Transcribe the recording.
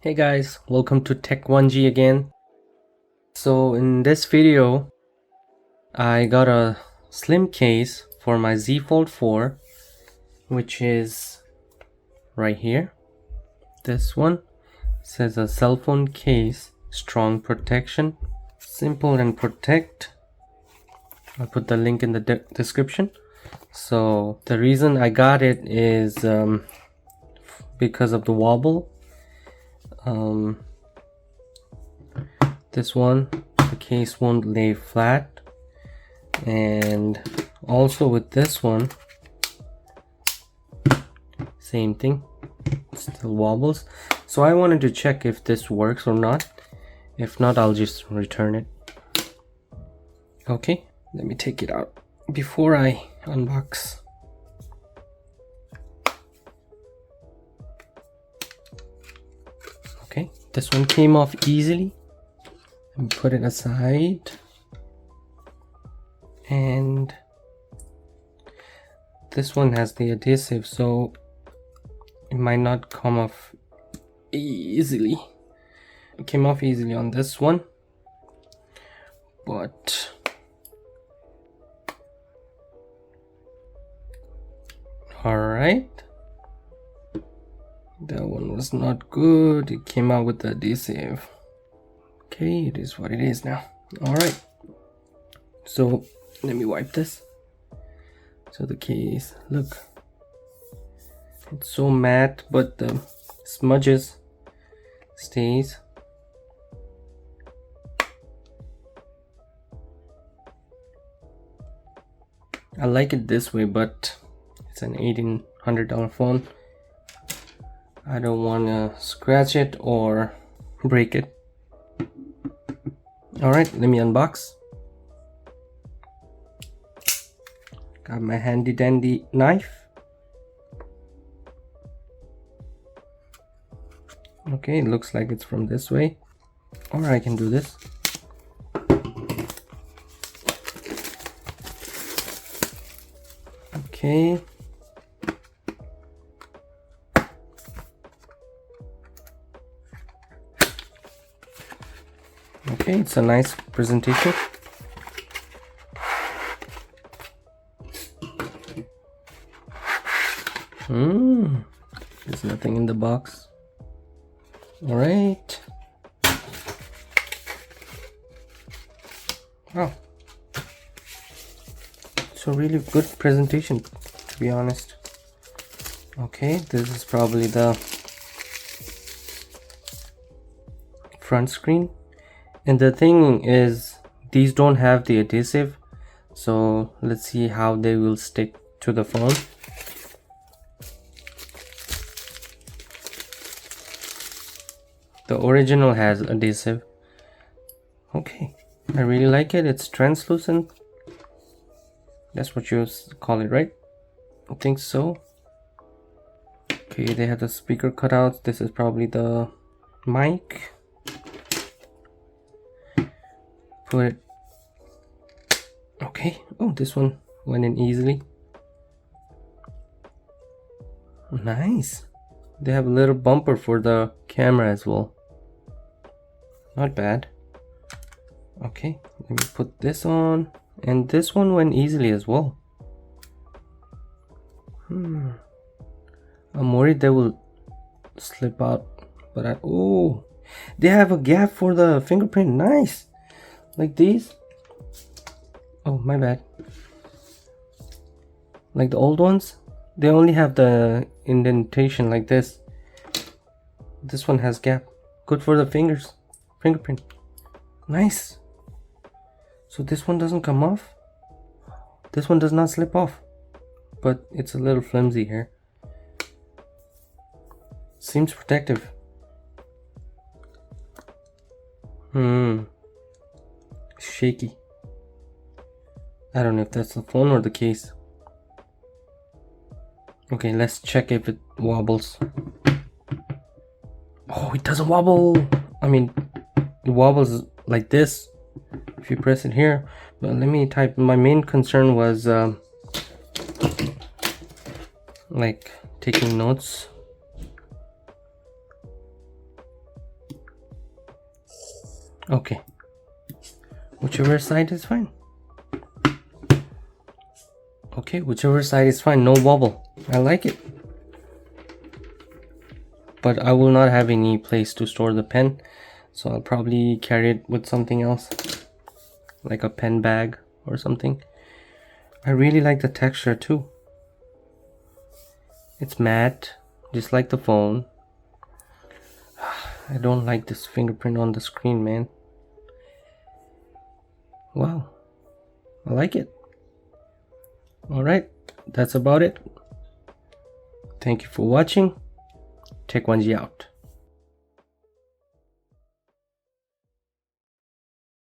Hey guys, welcome to Tech1G again. So in this video, I got a slim case for my Z Fold 4, which is right here. This one says a cell phone case, strong protection, simple and protect. I'll put the link in the description. So the reason I got it is because of the wobble. This one, the case won't lay flat, and also with this one, same thing, still wobbles. So I wanted to check if this works or not. If not, I'll just return it. Okay, let me take it out before I unbox. Okay, this one came off easily. Let me put it aside. And this one has the adhesive, so it might not come off easily. It came off easily on this one, but alright. That one was not good. It came out with the adhesive. Okay, it is what it is now. Alright. So let me wipe this. So the case, look. It's so matte, but the smudges stays. I like it this way, but it's an $1,800 phone. I don't want to scratch it or break it. Alright, let me unbox. Got my handy dandy knife. Okay, it looks like it's from this way, or I can do this. Okay. Okay, it's a nice presentation. There's nothing in the box. All right. Wow. It's a really good presentation, to be honest. Okay, this is probably the front screen. And the thing is, these don't have the adhesive. So let's see how they will stick to the phone. The original has adhesive. Okay, I really like it. It's translucent. That's what you call it, right? I think so. Okay, they have the speaker cutouts. This is probably the mic. Put it. Okay. Oh, this one went in easily. Nice. They have a little bumper for the camera as well. Not bad. Okay, let me put this on, and this one went easily as well. I'm worried they will slip out, but oh, they have a gap for the fingerprint. Nice, like these. Oh, my bad. Like the old ones, they only have the indentation like this. This one has gap. Good for the fingerprint. Nice. So this one doesn't come off. This one does not slip off, but it's a little flimsy here. Seems protective. Shaky. I don't know if that's the phone or the case. Okay, let's check if it wobbles. Oh, it doesn't wobble. I mean, it wobbles like this if you press it here. But let me type. My main concern was like taking notes. Okay, whichever side is fine. Okay, whichever side is fine, no wobble. I like it. But I will not have any place to store the pen, so I'll probably carry it with something else, like a pen bag or something. I really like the texture too. It's matte, just like the phone. I don't like this fingerprint on the screen, man. Wow, I like it. Alright, that's about it. Thank you for watching. Tech1G out.